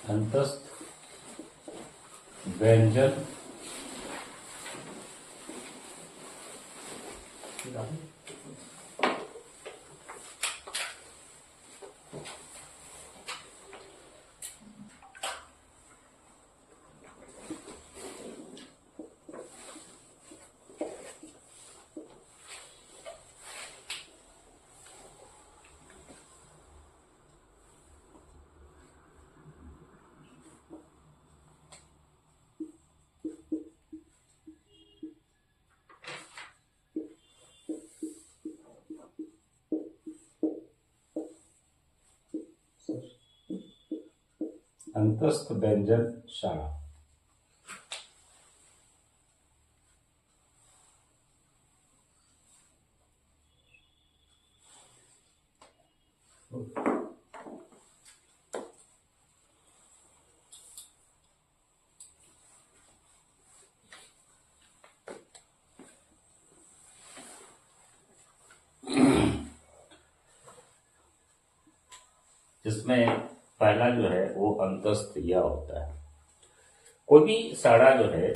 अंतस्थ व्यंजन अंतस्थ व्यंजन शाला। जिसमें पहला जो है वो अंतस्थ या होता है। कोई भी साड़ा जो है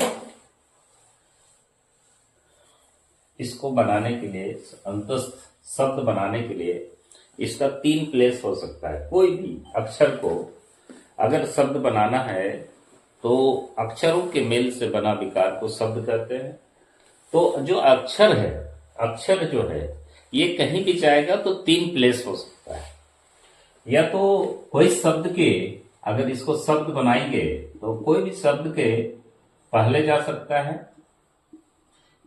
इसको बनाने के लिए, अंतस्थ शब्द बनाने के लिए इसका 3 प्लेस हो सकता है। कोई भी अक्षर को अगर शब्द बनाना है तो अक्षरों के मेल से बना विकार को शब्द कहते हैं। तो जो अक्षर है, अक्षर जो है ये कहीं भी जाएगा तो 3 प्लेस हो सकता है। या तो कोई शब्द के, अगर इसको शब्द बनाएंगे तो कोई भी शब्द के पहले जा सकता है,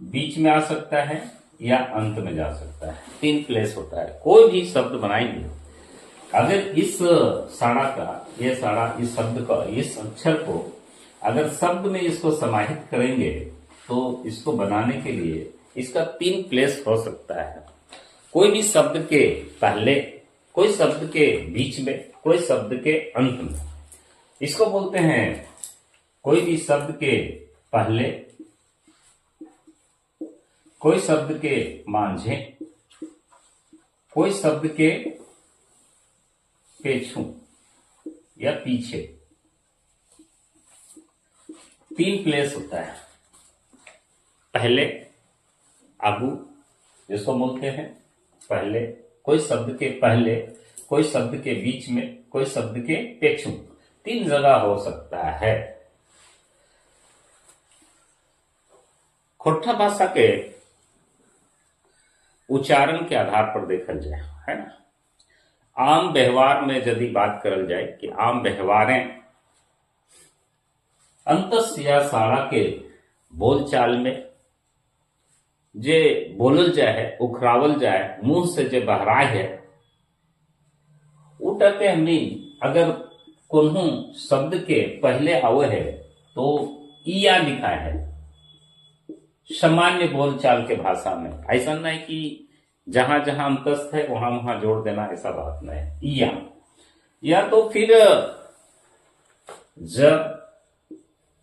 बीच में आ सकता है या अंत में जा सकता है। 3 प्लेस होता है। कोई भी शब्द बनाएंगे अगर इस साड़ा का, ये साड़ा, इस शब्द का, इस अक्षर को अगर शब्द में इसको समाहित करेंगे तो इसको बनाने के लिए इसका 3 प्लेस हो सकता है। कोई भी शब्द के पहले, कोई शब्द के बीच में, कोई शब्द के अंत में। इसको बोलते हैं कोई भी शब्द के पहले, कोई शब्द के मांझे, कोई शब्द के पेछू या पीछे। 3 प्लेस होता है। पहले, आगू जिसको बोलते हैं पहले, कोई शब्द के पहले, कोई शब्द के बीच में, कोई शब्द के पेछू। 3 जगह हो सकता है। खोरठा भाषा के उच्चारण के आधार पर देखल जाए, है ना। आम व्यवहार में यदि बात करल जाए कि आम व्यवहारें अंतस या साड़ा के बोलचाल में जे बोलल जाए, उखरावल जाए, मुंह से जे बहराए है, उठते हमनी अगर कोन्हू शब्द के पहले आवे है तो इया लिखा है सामान्य बोलचाल के भाषा में। ऐसा नहीं कि जहां जहां अंतस्थ है वहां वहां जोड़ देना, ऐसा बात नहीं। इया या तो फिर ज,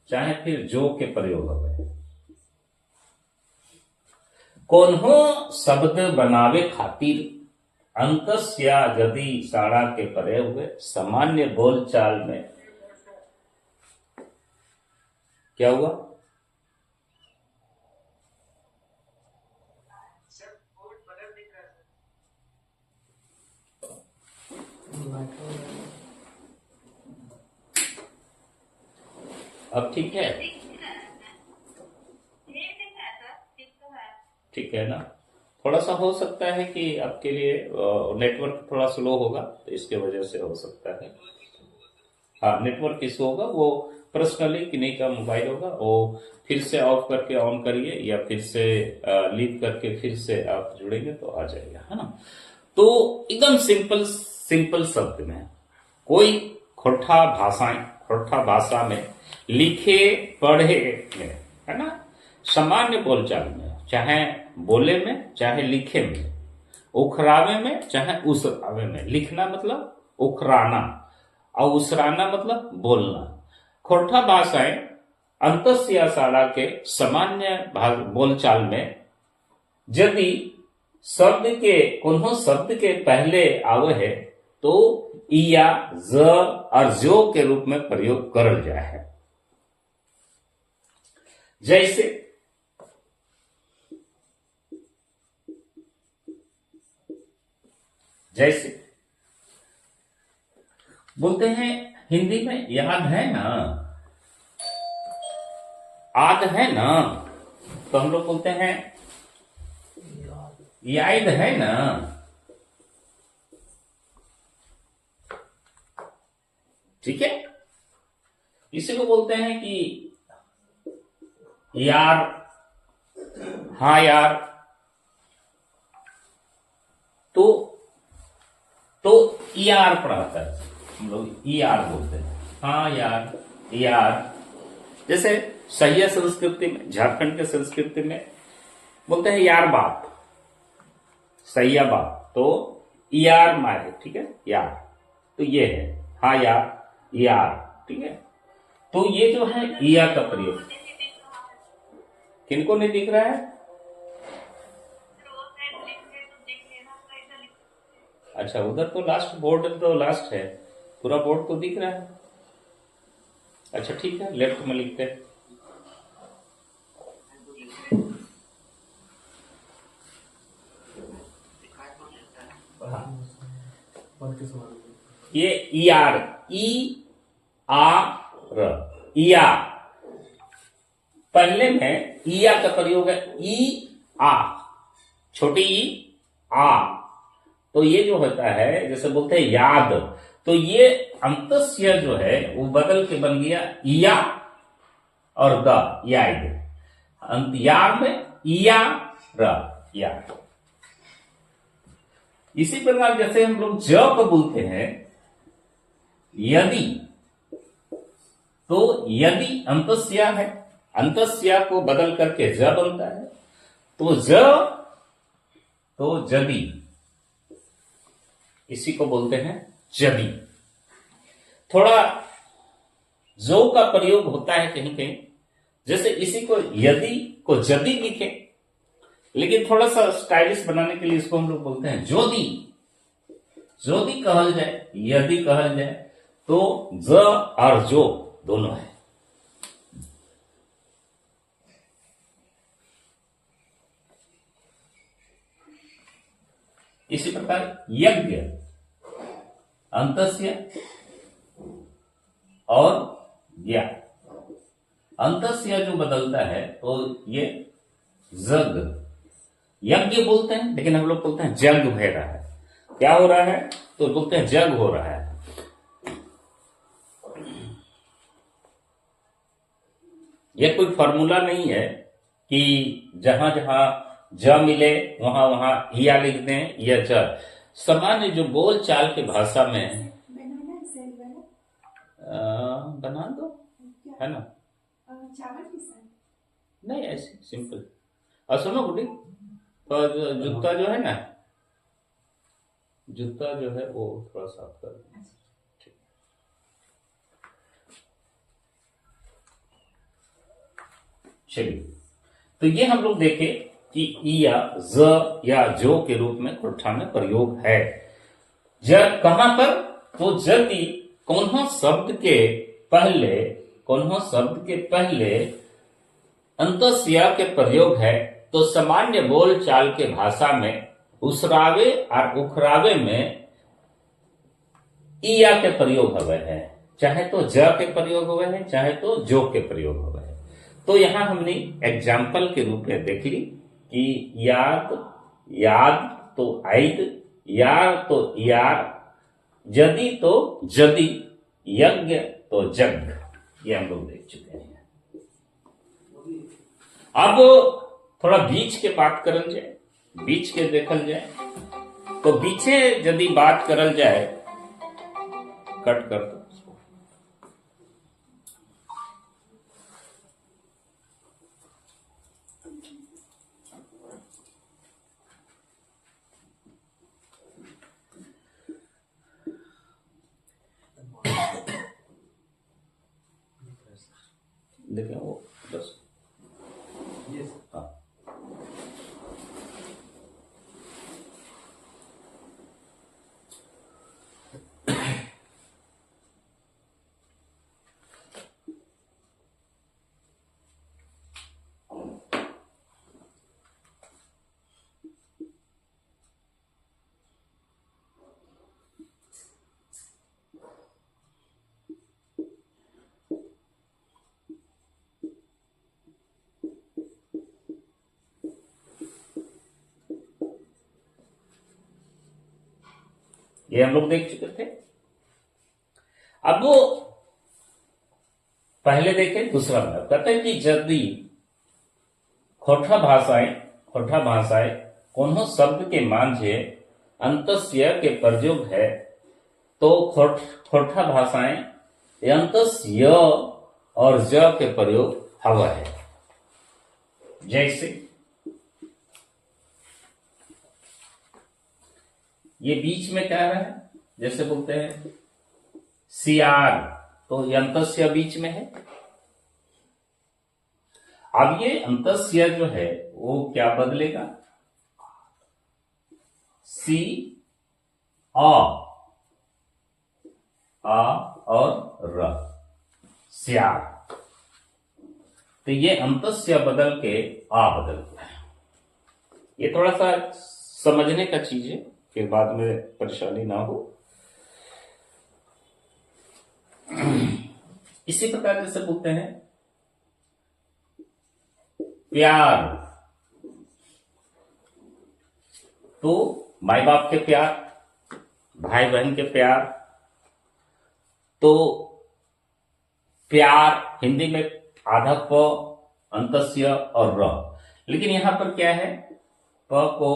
चाहे फिर जो के प्रयोग हो। कोन्हो शब्द बनावे खातिर अंतस या यदि साड़ा के परे हुए सामान्य बोलचाल में क्या हुआ? अब ठीक है, ठीक है ना। थोड़ा सा हो सकता है कि आपके लिए नेटवर्क थोड़ा स्लो होगा, तो इसके वजह से हो सकता है। हाँ, नेटवर्क इशू होगा। वो पर्सनली किन्हीं का मोबाइल होगा, वो फिर से ऑफ करके ऑन करिए या फिर से लीव करके फिर से आप जुड़ेंगे तो आ जाएगा, है ना। तो एकदम सिंपल शब्द में कोई खोरठा भाषा में लिखे पढ़े में, है ना, सामान्य बोलचाल में, चाहे बोले में चाहे लिखे में, उखरावे में चाहे उसरावे में। लिखना मतलब उखराना और उसराना मतलब बोलना। खोरठा भाषाएं अंतस या साड़ा के सामान्य बोलचाल में यदि शब्द के कोनो शब्द के पहले आवे है तो इया, ज और जो के रूप में प्रयोग करल जाए है। जैसे बोलते हैं हिंदी में याद है ना, आद है ना, तो हम लोग बोलते हैं याद है ना। ठीक है, इसी को बोलते हैं कि यार, हाँ यार। तो यार पढ़ाता है, हम लोग यार बोलते हैं, हाँ यार, यार। जैसे सहिया संस्कृति में, झारखंड के संस्कृति में बोलते हैं यार बाप, सहिया बाप, तो यार मारे, ठीक है, यार। तो ये है, हाँ यार, यार, ठीक है। तो ये जो है या का प्रयोग, किनको नहीं दिख रहा है? अच्छा, उधर तो लास्ट बोर्ड तो लास्ट है, पूरा बोर्ड तो दिख रहा है। अच्छा ठीक है, लेफ्ट में लिखते हैं। ये ईआर, ई आ र, ईया। पहले में ईया का प्रयोग है, ई आ, छोटी ई आ। तो ये जो होता है, जैसे बोलते हैं याद, तो ये अंतस्य जो है वो बदल के बन गया इया और द, याद। अंतयार में इया र, याद। इसी प्रकार जैसे हम लोग ज को बोलते हैं यदि, तो यदि अंतस्य है, अंतस्य को बदल करके ज बनता है, तो ज, तो जदी, इसी को बोलते हैं जदी। थोड़ा जो का प्रयोग होता है कहीं कहीं, जैसे इसी को यदि को जदी लिखे, लेकिन थोड़ा सा स्टाइलिश बनाने के लिए इसको हम लोग बोलते हैं जोदी। जोदी कहल जाए, यदि कहल जाए, तो ज और जो दोनों है। इसी प्रकार यज्ञ, अंतस्य और या, अंतस्य जो बदलता है तो ये जग, यज्ञ बोलते हैं, लेकिन हम लोग बोलते हैं जग हो रहा है। क्या हो रहा है? तो बोलते हैं जग हो रहा है। यह कोई फॉर्मूला नहीं है कि जहां जहां ज मिले वहां वहां या लिख दें या ज। सामान्य जो बोल चाल के भाषा में बना दो, है ना, चावल के साथ नहीं, ऐसे सिंपल। और सुनो गुड्डी, तो जूता जो है ना, जूता जो है वो थोड़ा साफ कर दो। चलिए, तो ये हम लोग देखे कि ई या ज या जो के रूप में कुर्ठा में प्रयोग है। ज कहां पर? तो यदि कौन शब्द के पहले, कौन शब्द के पहले अंतस्य के प्रयोग है, तो सामान्य बोल चाल के भाषा में उसरावे और उखरावे में इया के प्रयोग हुए हैं, चाहे तो ज के प्रयोग हुए हैं, चाहे तो जो के प्रयोग हुए हैं। तो यहां हमने एग्जाम्पल के रूप में देख ली कि याद, याद तो आइद, यार तो यार, जदी तो जदी, यज्ञ तो जग, ये हम लोग देख चुके हैं। अब थोड़ा बीच के बात करल जाए, बीच के देखल जाए, तो बीचे यदि बात करल जाए, कट कर दो। देखें वो बस, हाँ। ये हम लोग देख चुके थे। अब वो पहले देखें दूसरा मतलब, कहते हैं कि यदि खोटा भाषाएं कोनो शब्द के मांझे अंतस्य के प्रयोग है तो खोटा भाषाएं अंतस्य और ज के प्रयोग हवा है। जैसे ये बीच में क्या है, जैसे बोलते हैं सियार, तो ये अंतस्य बीच में है। अब ये अंतस्य जो है वो क्या बदलेगा, सी आ और र, सियार। तो ये अंतस्य बदल के आ बदल गया है। ये थोड़ा सा समझने का चीज है कि बाद में परेशानी ना हो। इसी प्रकार जैसे बोलते हैं प्यार, तो माई बाप के प्यार, भाई बहन के प्यार, तो प्यार हिंदी में आधा प अंतस्य और र, लेकिन यहां पर क्या है, प को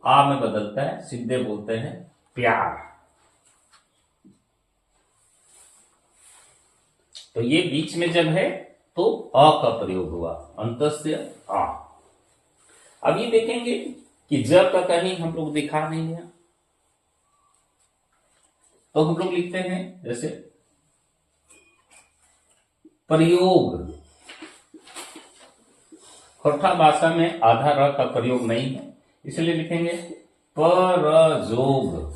आ में बदलता है, सीधे बोलते हैं प्यार। तो ये बीच में जब है तो अ का प्रयोग हुआ, अंतस्य आ। अब ये देखेंगे कि जब का कहीं हम लोग दिखा नहीं है, तो हम लोग लिखते हैं जैसे प्रयोग। खोटा भाषा में आधा र का प्रयोग नहीं है, इसलिए लिखेंगे परजोग।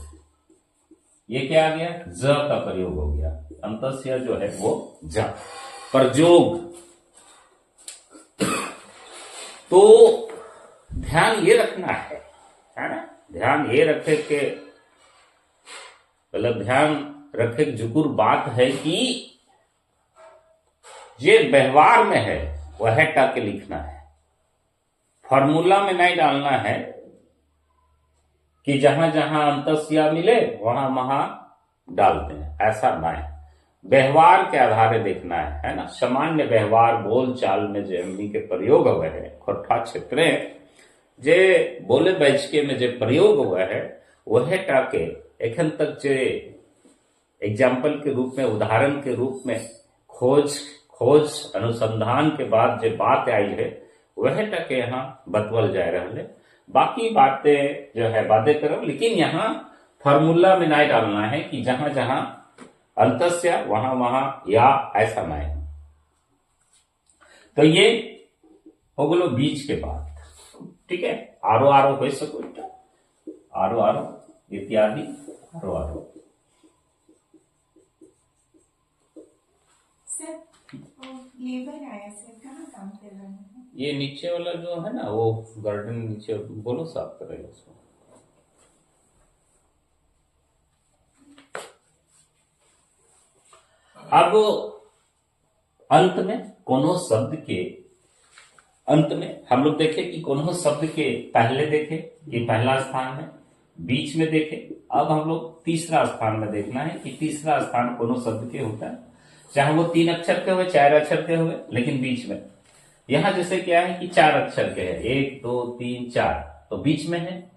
ये क्या आ गया, ज का प्रयोग हो गया, अंतस्य जो है वो ज, प्रयोग। तो ध्यान ये रखना है ना, ध्यान ये रखे के मतलब ध्यान रखे जुकुर बात है कि ये व्यवहार में है वह टाके लिखना है, फॉर्मूला में नहीं डालना है कि जहां जहां अंतस्या मिले वहां वहां डालते हैं, ऐसा नहीं। व्यवहार के आधारे देखना है ना। सामान्य व्यवहार बोल चाल में जो हमनी के प्रयोग हुए है, खोटा क्षेत्र जे बोले बैचके में जो प्रयोग हुआ है वह टाके एखन तक जो एग्जाम्पल के रूप में, उदाहरण के रूप में खोज अनुसंधान के बाद जो बात आई है वह टके यहाँ बतवल जा रहा है। बाकी बातें जो है बातें करो, लेकिन यहाँ फॉर्मूला में नहीं डालना है कि जहां जहां अंतस्य वहां वहां या, ऐसा नहीं। तो ये हो गलो बीच के बाद, ठीक है। आरो आरो हो सको, आरो आरो इत्यादि, आरो आरो। लेबर आया सर, कहाँ काम कर रहे हैं? ये नीचे वाला जो है ना वो गार्डन नीचे, बोलो साफ करेगा उसको। अब अंत में कोनो शब्द के अंत में हम लोग देखे कि कोनो शब्द के पहले देखे कि पहला स्थान है, बीच में देखे। अब हम लोग तीसरा स्थान में देखना है कि तीसरा स्थान कोनो शब्द के होता है, चाहे वो 3 अक्षर के हुए 4 अक्षर के हुए, लेकिन बीच में। यहां जैसे क्या है कि 4 अक्षर के है, 1 2 3 4 तो बीच में है,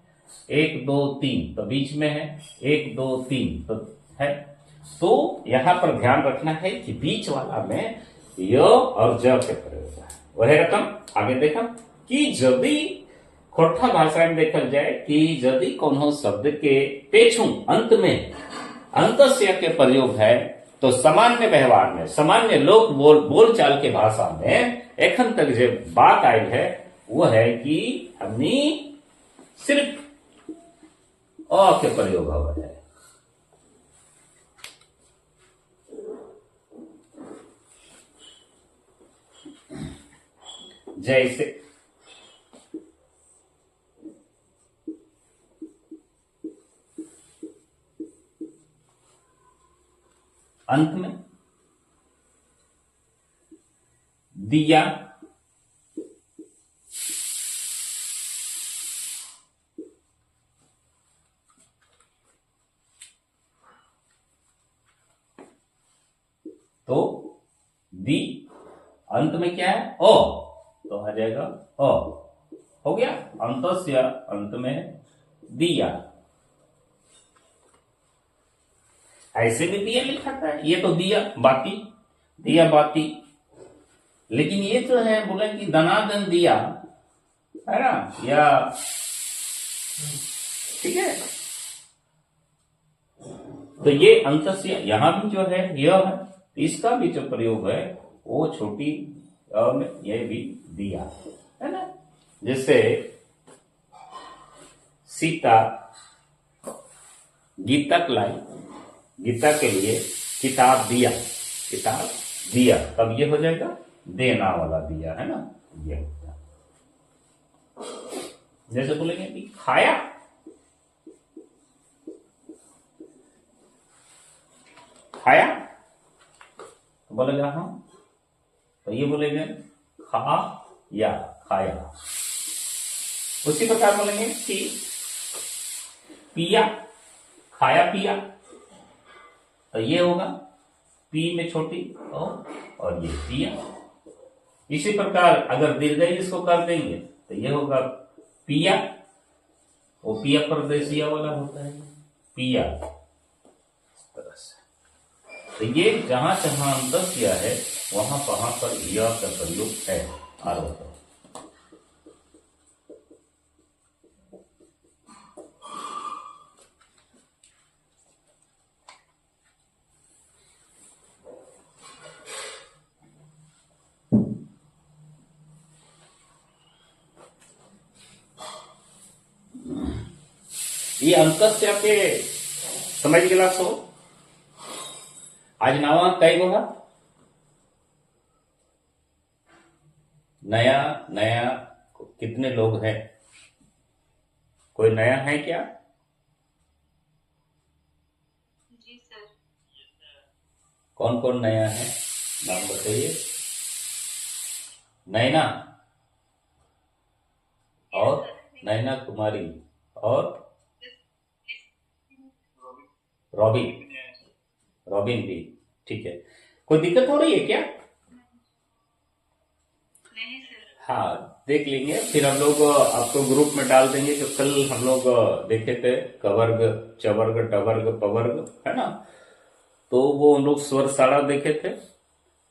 1 2 3 तो बीच में है, 1 2 3 तो है। तो यहां पर ध्यान रखना है कि बीच वाला में य और ज के प्रयोग है। वह रकम आगे देखा कि यदि खोटा भाषा में देखल जाए कि यदि कोनो शब्द के पेछू अंत में अंतस्य के प्रयोग है तो सामान्य व्यवहार में, सामान्य लोक बोल चाल के भाषा में एखन तक जो बात आई है वो है कि हमने सिर्फ अ के प्रयोग हुआ है। जैसे अंत में दिया, तो दी, अंत में क्या है अ, तो आ जाएगा अ, हो गया। अंतस्य, अंत में दिया। ऐसे भी दिया लिखा था, ये तो दिया बाती, दिया बाती। लेकिन ये जो है बोले कि दनादन दिया, है ना, या ठीक है। तो ये अंतस्य यहां भी जो है यह है, इसका भी जो प्रयोग है वो छोटी अ में ये भी दिया, है ना। जैसे सीता गीता लाई, गीता के लिए किताब दिया, किताब दिया, तब ये हो जाएगा देना वाला दिया, है ना, ये हो गया। जैसे बोलेंगे कि खाया, खाया तो बोलेगा हाँ, तो ये बोलेंगे खा या खाया। उसी प्रकार बोलेंगे कि पिया, खाया पिया, तो ये होगा पी में छोटी और ये पिया। इसी प्रकार अगर दीर्घई इसको कर देंगे तो ये होगा पिया, वो पिया परदेसिया वाला होता है, पिया, इस तरह से। तो ये जहां जहां अंतस्य है वहां पर यह का प्रयोग है आरोप। ये अंतस्य आपके समझ गेला सो। आज नवा कई गो है, नया नया कितने लोग हैं? कोई नया है क्या? जी सर। कौन कौन नया है, नाम बताइए। नैना और नैना कुमारी और रॉबिन, रॉबिन भी ठीक है। कोई दिक्कत हो रही है क्या? नहीं सर। हाँ, देख लेंगे, फिर हम लोग आपको ग्रुप में डाल देंगे। जो कल हम लोग देखे थे कवर्ग, चवर्ग, टवर्ग, पवर्ग, है ना, तो वो हम लोग स्वर साड़ा देखे थे।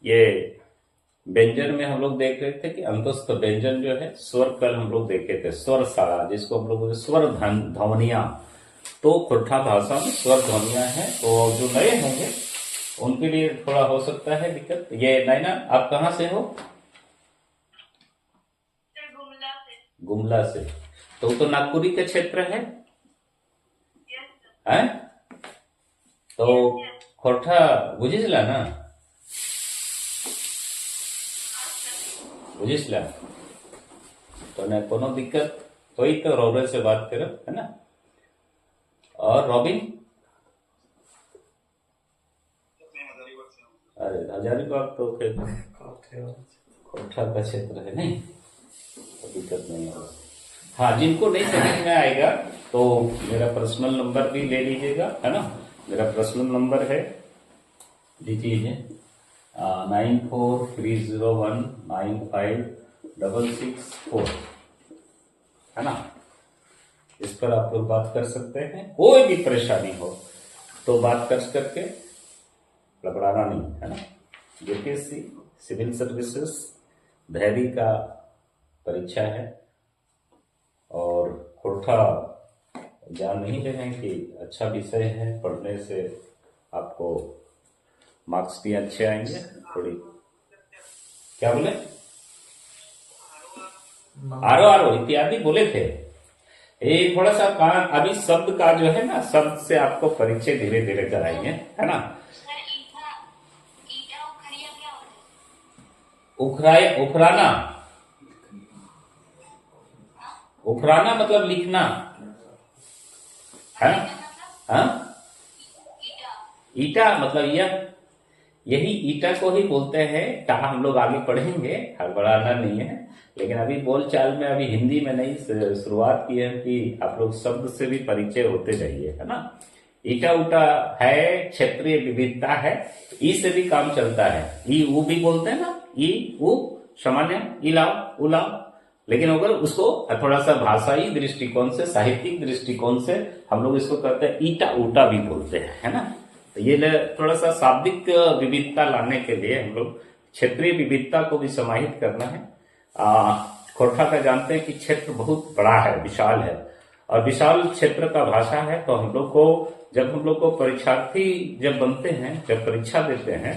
ये व्यंजन में हम लोग देख रहे थे कि अंतस्थ व्यंजन जो है, स्वर कल हम लोग देखे थे स्वर साड़ा, जिसको हम लोग स्वर ध्वनिया। तो खोरठा भाषा में स्वर ध्वनिया है, तो जो नए होंगे उनके लिए थोड़ा हो सकता है दिक्कत। ये नैना आप कहाँ से हो? गुमला से। गुमला से, तो नागपुरी के क्षेत्र है, हैं? तो खोरठा बुझिसला ना, बुझिसला तो न कोनो दिक्कत होई तो रौरे से बात करो, है ना। और रॉबिन, अरे हजारीबाग तो फिर खोरठा का क्षेत्र है, नहीं तो दिक्कत नहीं होगा। हाँ, जिनको नहीं समझ में आएगा तो मेरा पर्सनल नंबर भी ले लीजिएगा, है ना। मेरा पर्सनल नंबर है, लीजिए 9430195664, है ना। इस पर आप लोग बात कर सकते हैं, कोई भी परेशानी हो तो बात कर करके घबराना नहीं, है ना। यूपीएससी सिविल सर्विसेज धैर्य का परीक्षा है, और खोरठा जान नहीं रहे हैं कि अच्छा विषय है, पढ़ने से आपको मार्क्स भी अच्छे आएंगे। थोड़ी क्या बोले, आरो आरो इत्यादि बोले थे। ये थोड़ा सा अभी शब्द का जो है ना, शब्द से आपको परिचय धीरे धीरे कराएंगे, है ना। उखराए, उखराना, उखराना मतलब लिखना, है ना। हाँ, ईटा मतलब यही ईटा को ही बोलते हैं। टा हम लोग आगे पढ़ेंगे, हड़बड़ाना नहीं है। लेकिन अभी बोलचाल में, अभी हिंदी में नहीं, शुरुआत की है कि आप लोग शब्द से भी परिचय होते जाइए, है ना। ईटा उटा है, क्षेत्रीय विविधता है, ई से भी काम चलता है। ई ऊ भी बोलते हैं ना, ई ऊ सामान्य, इलाव उलाव। लेकिन अगर उसको थोड़ा सा भाषाई दृष्टिकोण से, साहित्यिक दृष्टिकोण से हम लोग इसको कहते हैं ईटा उटा भी बोलते हैं, है ना। तो ये थोड़ा सा शाब्दिक विविधता लाने के लिए हम लोग क्षेत्रीय विविधता को भी समाहित करना है। खोरठा का जानते हैं कि क्षेत्र बहुत बड़ा है, विशाल है, और विशाल क्षेत्र का भाषा है। तो हम लोग को जब हम लोग को परीक्षार्थी जब बनते हैं, जब परीक्षा देते हैं,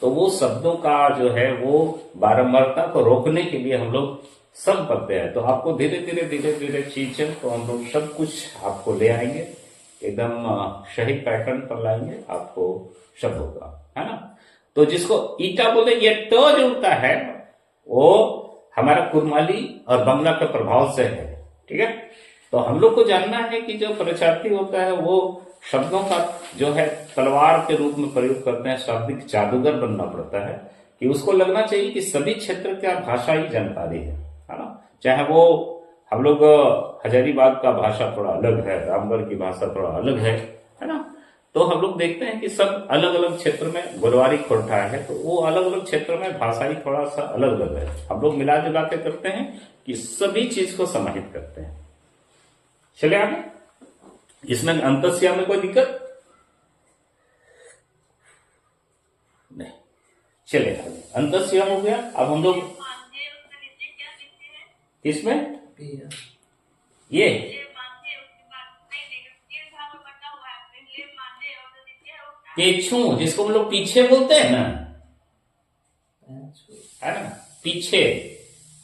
तो वो शब्दों का जो है वो बारंबारता को रोकने के लिए हम लोग सब पढ़ते हैं। तो आपको धीरे धीरे चीजें तो हम लोग सब कुछ आपको ले आएंगे, एकदम सही पैटर्न पर लाएंगे आपको शब्दों का, है ना। तो जिसको ईटा बोले, ये तो जो होता है वो हमारा कुरमाली और बंगला के प्रभाव से है, ठीक है। तो हम लोग को जानना है कि जो परीक्षार्थी होता है वो शब्दों का जो है तलवार के रूप में प्रयोग करते हैं, शाब्दिक जादूगर बनना पड़ता है कि उसको लगना चाहिए कि सभी क्षेत्र का भाषाई जानकारी है ना। चाहे वो हम लोग हजारीबाग का भाषा थोड़ा अलग है, रामगढ़ की भाषा थोड़ा अलग है ना। तो हम लोग देखते हैं कि सब अलग अलग क्षेत्र में, गोलवारी खोरठा है तो वो अलग अलग क्षेत्र में भाषाई थोड़ा सा अलग अलग है। हम लोग मिला जुला के करते हैं कि सभी चीज को समाहित करते हैं। चले आगे, इसमें अंतस्या में कोई दिक्कत नहीं। चले आगे, अंतस्या हो गया। अब हम लोग इसमें ये पेछू, जिसको हम लोग पीछे बोलते हैं ना, है ना, पीछे,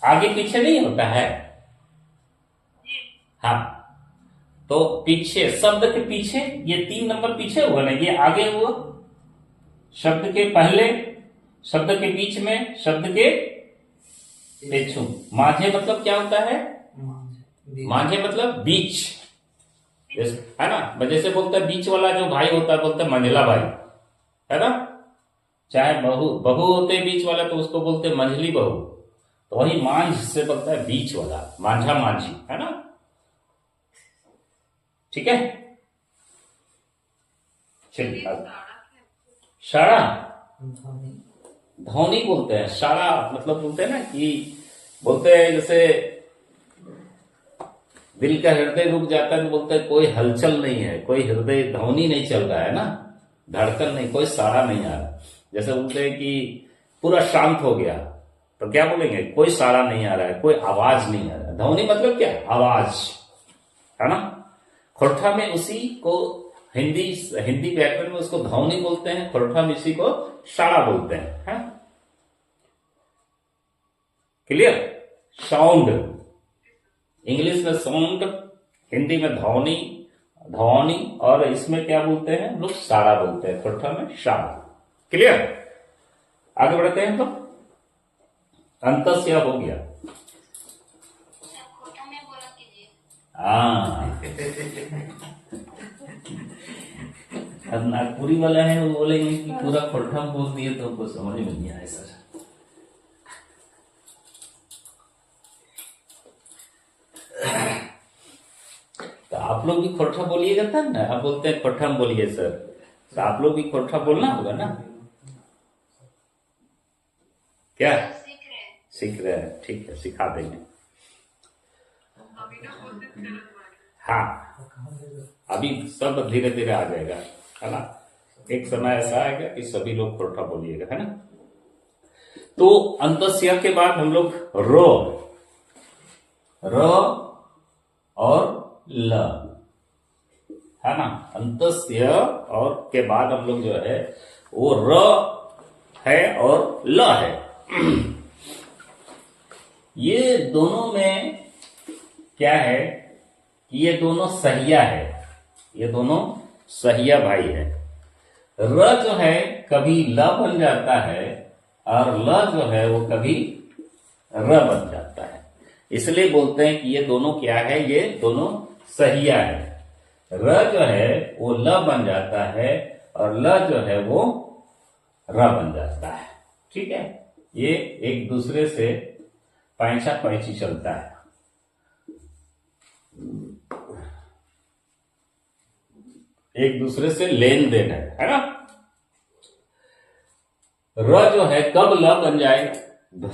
आगे पीछे नहीं होता है। हाँ, तो पीछे, शब्द के पीछे, ये 3 नंबर पीछे हुआ ना, ये आगे हुआ, शब्द के पहले, शब्द के बीच में, शब्द के पेछू। माझे मतलब क्या होता है? माझे मतलब बीच, है ना। जैसे बोलते हैं बीच वाला जो भाई होता है बोलते हैं मंझला भाई, है ना। चाहे बहू होते हैं बीच वाला तो उसको बोलते हैं मंझली बहू। तो वही मांझ से बोलता है बीच वाला, मांझा मांझी, है ना। ठीक है, चलिए। साड़ा, धौनी बोलते हैं। साड़ा मतलब बोलते हैं ना कि बोलते हैं जैसे दिल का हृदय रुक जाता है तो बोलते हैं कोई हलचल नहीं है, कोई हृदय ध्वनि नहीं चल रहा है ना, धड़कन नहीं, कोई साड़ा नहीं आ रहा। जैसे बोलते हैं कि पूरा शांत हो गया तो क्या बोलेंगे? कोई साड़ा नहीं आ रहा है, कोई आवाज नहीं आ रहा है। ध्वनि मतलब क्या? आवाज, है ना। खोरठा में उसी को हिंदी व्याकरण में उसको ध्वनि बोलते हैं, खोरठा में इसी को साड़ा बोलते हैं। क्लियर? साउंड, इंग्लिश में साउंड, हिंदी में ध्वनि, और इसमें क्या बोलते हैं लोग? साड़ा बोलते हैं, खोरठा में साड़ा। क्लियर? आगे बढ़ते हैं। तो अंतस्या हो गया। अब नागपुरी वाला है, वो बोलेंगे कि पूरा खोरठा बोल दिए तो हमको समझ में नहीं आया सर। तो आप लोग भी खोरठा बोलिएगा तब ना। आप बोलते हैं खोरठा में बोलिए सर, तो आप लोग भी खोरठा बोलना होगा ना। क्या सीख रहे हैं? ठीक है, सिखा देंगे। हाँ, अभी सब धीरे धीरे आ जाएगा, है ना। एक समय ऐसा आएगा कि सभी लोग खोरठा बोलिएगा, है ना। तो अंतस्या के बाद हम लोग र और ल, है ना। अंतस्य और के बाद हम लोग जो है वो र है और ल है। ये दोनों में क्या है कि ये दोनों सहिया है, ये दोनों सहिया भाई है। र जो है कभी ल बन जाता है और ल जो है वो कभी र बन जाता है। इसलिए बोलते हैं कि ये दोनों क्या है? ये दोनों सहिया है। र जो है वो ल बन जाता है और ल जो है वो र बन जाता है। ठीक है, ये एक दूसरे से पैंचा पैंची चलता है। एक दूसरे से लेन देन है ना। र जो है कब ल बन जाएगा,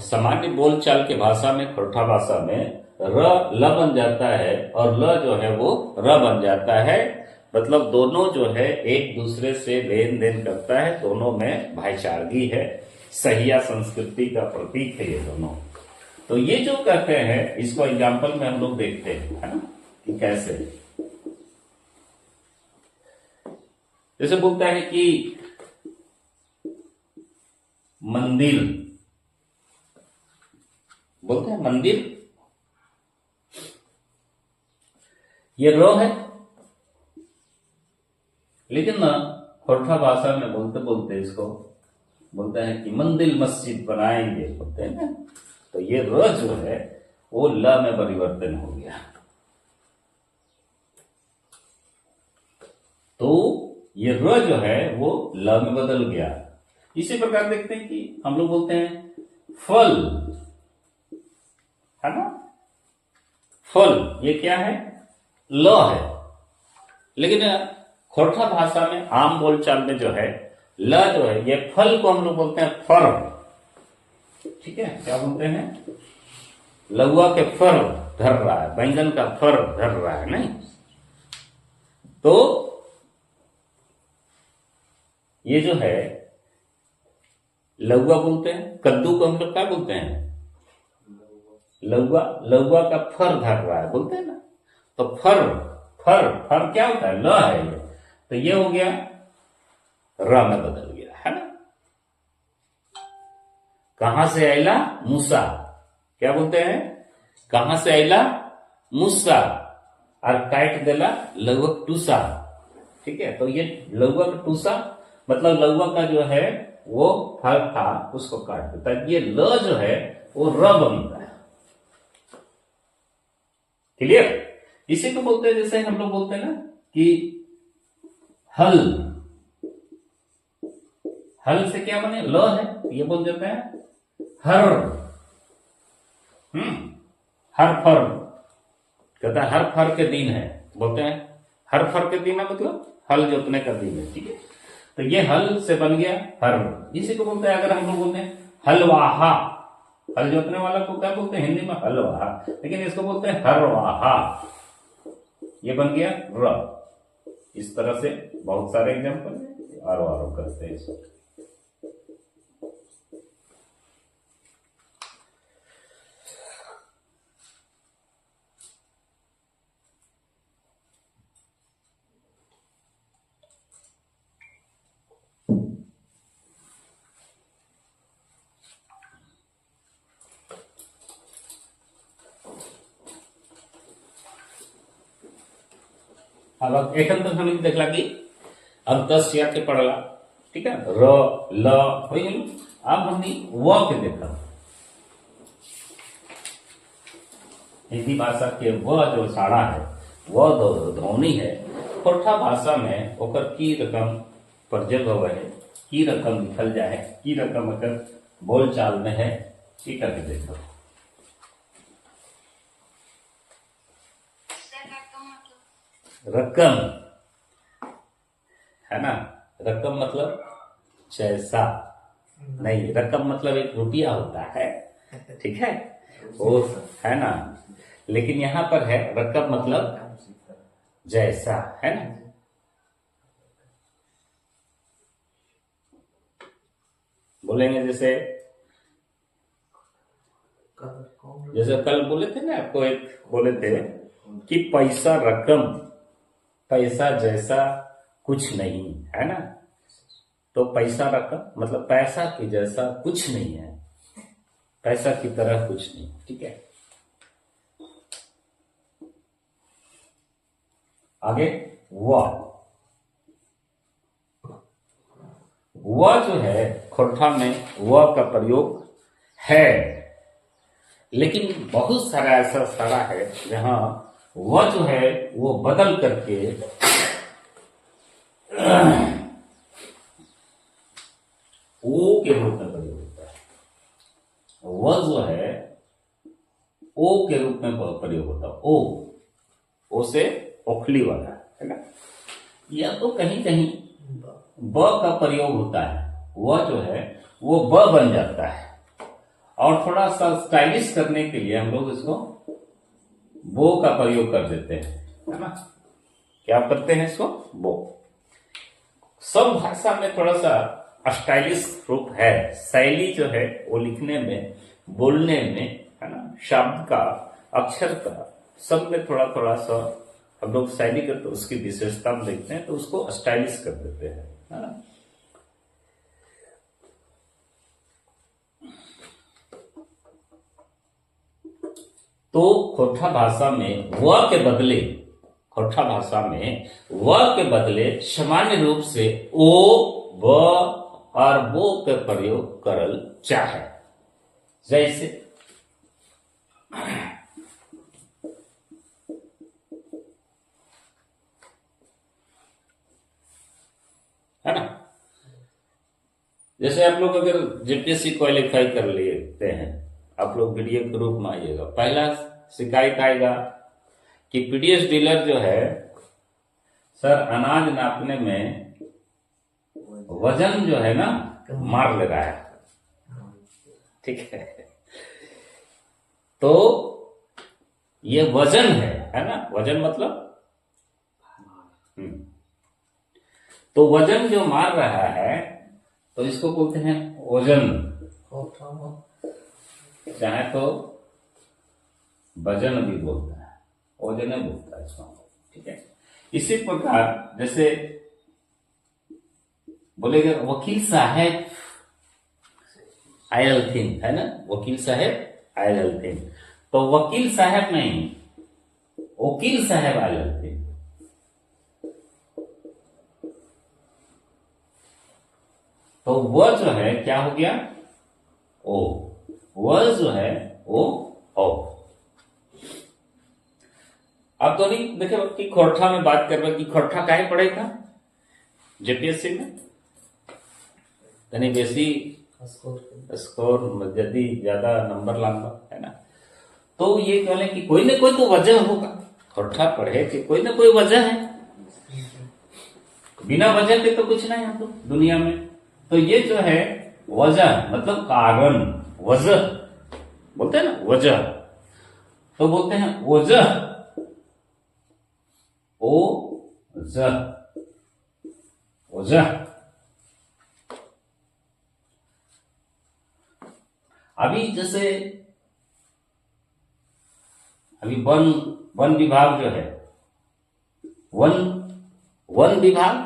सामान्य बोलचाल के भाषा में, खोरठा भाषा में र ल बन जाता है और ल जो है वो र बन जाता है। मतलब दोनों जो है एक दूसरे से लेन देन करता है, दोनों में भाईचारगी है, सहिया संस्कृति का प्रतीक है ये दोनों। तो ये जो कहते हैं इसको एग्जाम्पल में हम लोग देखते हैं, है ना, कि कैसे। जैसे बोलता है कि मंदिर, बोलते हैं मंदिर, ये रो है, लेकिन ना खोरठा भाषा में बोलते बोलते इसको बोलता है कि मंदिर मस्जिद बनाएंगे, बोलते हैं ना। तो ये र जो है वो ल में परिवर्तन हो गया। तो ये र जो है वो ल में बदल गया। इसी प्रकार देखते हैं कि हम लोग बोलते हैं फल, है ना, फल ये क्या है, ल है, लेकिन खोरठा भाषा में आम बोलचाल में जो है ल जो है, ये फल को हम लोग बोलते हैं फर। ठीक है, क्या बोलते हैं, लहुआ के फर धर रहा है, बैंगन का फर धर रहा है, नहीं। तो ये जो है लहुआ बोलते हैं, कद्दू को हम लोग क्या बोलते हैं, लहुआ, लहुआ का फर धर रहा है, बोलते हैं ना। तो फर, फर, फर क्या होता है, ल है ये, तो ये हो गया र में बदल गया, है ना। कहां से आइला, मूसा, क्या बोलते हैं, कहां से आइला, मूसा, और काट देला लघुक टूसा। ठीक है, तो ये लघुक टूसा मतलब लघुआ का जो है वो फल था, उसको काट देता है। ये ल जो है वो र बनता है। क्लियर। इसी को बोलते हैं, जैसे हम लोग बोलते हैं ना कि हल, हल से क्या बने, ल है, ये बोल देते हैं हर। हर फर, कहता है हर फर के दिन है, बोलते हैं हर फर के दिन है, मतलब हल जोतने का दिन है। ठीक है, तो ये हल से बन गया हर। इसी को बोलते हैं, अगर हम लोग बोलते हैं हलवाहा, हल जोतने वाला को क्या बोलते हैं हिंदी में, हलवाहा, लेकिन इसको बोलते हैं हरवाहा, ये बन गया र। इस तरह से बहुत सारे एग्जाम्पल आरो करते हैं इसको। अब एखन तक हम देखला कि अब 10 या के पढ़ला। ठीक है, र ल हो गई। अब हमने व के देखा, हिंदी भाषा के व जो साड़ा है वह ध्वनि है। खोरठा भाषा में ओकर की रकम पर जब है, की रकम लिखल जाए, की रकम अगर बोलचाल में है, ठीक है, देखो रकम है ना, रकम मतलब जैसा नहीं, रकम मतलब एक रुपया होता है, ठीक है, वो है ना, लेकिन यहां पर है रकम मतलब जैसा, है ना। बोलेंगे जैसे कल बोले थे ना आपको, एक बोले थे कि पैसा रकम, पैसा जैसा कुछ नहीं, है ना। तो पैसा रकम मतलब पैसा की जैसा कुछ नहीं है, पैसा की तरह कुछ नहीं। ठीक है, आगे व जो है खोरठा में व का प्रयोग है, लेकिन बहुत सारा ऐसा सारा है जहां व जो है वो बदल करके ओ के रूप में प्रयोग होता है। व जो है ओ के रूप में प्रयोग होता है। ओ से ओखली वाला, है ना। या तो कहीं कहीं ब का प्रयोग होता है, वह जो है वो ब बन जाता है, और थोड़ा सा स्टाइलिश करने के लिए हम लोग इसको बो का प्रयोग कर देते हैं, है ना। क्या करते हैं इसको? बो। सब भाषा में थोड़ा सा स्टाइलिश रूप है, शैली जो है वो लिखने में, बोलने में, है ना, शब्द का, अक्षर का, सब में थोड़ा थोड़ा सा हम लोग शैली करते, तो उसकी विशेषता में देखते हैं तो उसको स्टाइलिश कर देते हैं, है ना। तो खोरठा भाषा में व के बदले, खोरठा भाषा में व के बदले सामान्य रूप से ओ, व और वो के प्रयोग करल चाहे। जैसे है ना, जैसे आप लोग अगर जेपीएससी क्वालिफाई कर लेते हैं, आप लोग वीडियो के रूप में आइएगा, पहला शिकायत आएगा कि पीडीएस डीलर जो है सर अनाज नापने में वजन जो है ना मार ले रहा है, ठीक है। तो ये वजन है ना, वजन मतलब तो वजन जो मार रहा है तो इसको बोलते हैं ओजन, चाहे तो वजन भी बोलता है, ओजन बोलता है इसको, ठीक है। इसी प्रकार जैसे बोलेगा वकील साहब आयल थिन, है ना, वकील साहब आयल थिन, तो वकील साहब नहीं, वकील साहब आयल थिन। तो वह जो है क्या हो गया? ओ। वह जो है वो ओ। अब तो नहीं देखे कि खोरठा में बात कर रहे कि खोरठा काहे पढ़ेगा जेपीएससी में, यानी बेसी स्कोर यदि ज्यादा नंबर लाऊंगा, है ना। तो ये कहले कि कोई ना कोई तो वजह होगा, खोरठा पढ़े कि कोई ना कोई वजह है, बिना वजह के तो कुछ नहीं है तो दुनिया में। तो ये जो है वजह मतलब कारण, वजह बोलते हैं ना, वजह, तो बोलते हैं वजह, ओ जह, वजह। अभी जैसे अभी वन विभाग जो है, वन विभाग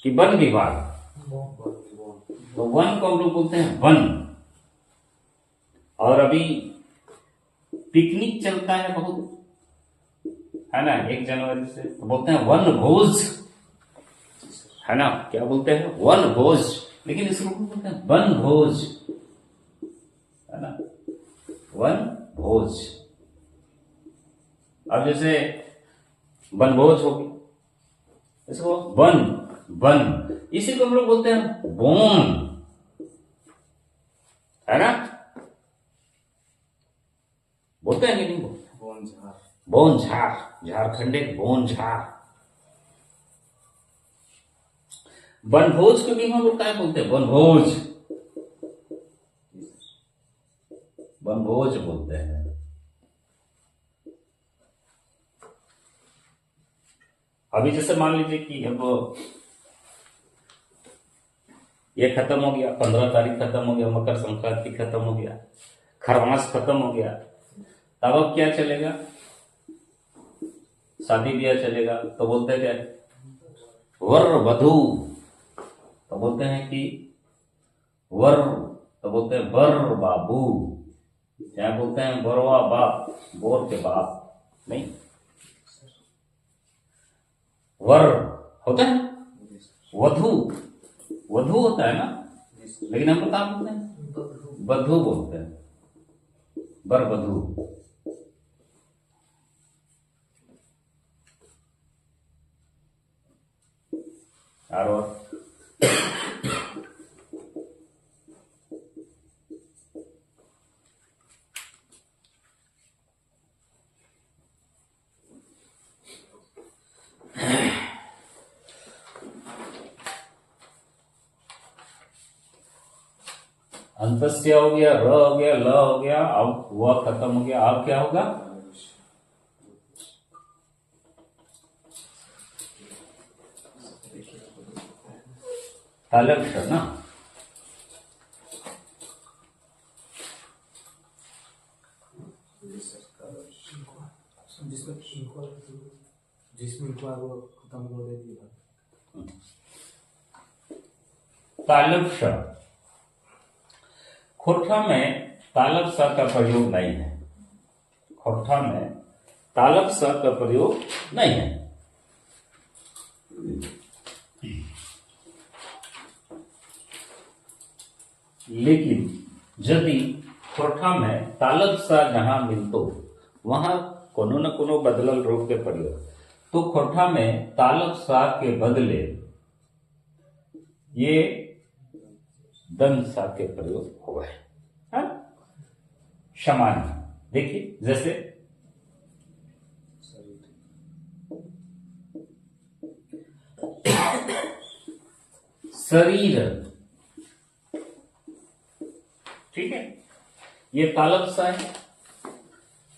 कि वन विभाग, तो वन को हम लोग बोलते हैं वन। और अभी पिकनिक चलता है बहुत, है ना, 1 जनवरी से, तो बोलते हैं वन भोज, है ना, क्या बोलते हैं? वन भोज, लेकिन इसको बोलते हैं वन भोज, है ना, वन भोज। अब जैसे वनभोज हो गई, इसको वन, इसी को हम लोग बोलते हैं बोन, है ना, बोलते हैं कि नहीं बोलते? बोन झार, झारखंडे बोन झार। वनभोज को भी हम लोग क्या बोलते हैं? वनभोज, वनभोज बोलते हैं। अभी जैसे मान लीजिए कि अब ये खत्म हो गया, 15 तारीख खत्म हो गया, मकर संक्रांति खत्म हो गया, खरमास खत्म हो गया, तब अब क्या चलेगा? शादी ब्याह चलेगा। तो बोलते हैं क्या? वर वधू, तो बोलते हैं कि वर, तो बोलते हैं बर बाबू, क्या बोलते हैं? बरवा बाप, बोर के बाप नहीं, वर होता है, वधू, वधू होता है ना, लेकिन हम लोग क्या बोलते हैं? बधू बोलते हैं, बर वधू। और अंतस्य हो गया, र हो गया, ल हो गया, अब वह खत्म हो गया। अब क्या होगा? तालव्य ना। जिसमें वो खत्म कर देगी। तालव्य खोरठा में तालब स का प्रयोग नहीं है। खोरठा में तालब स का प्रयोग नहीं है। लेकिन यदि खोरठा में तालब सा जहां मिलतो वहां कोनो न कोनो बदलल रूप के प्रयोग, तो खोरठा में तालब सा के बदले ये दंत सा के प्रयोग हुआ है। सामान्य देखिए, जैसे शरीर, ठीक है, ये तालब सा है,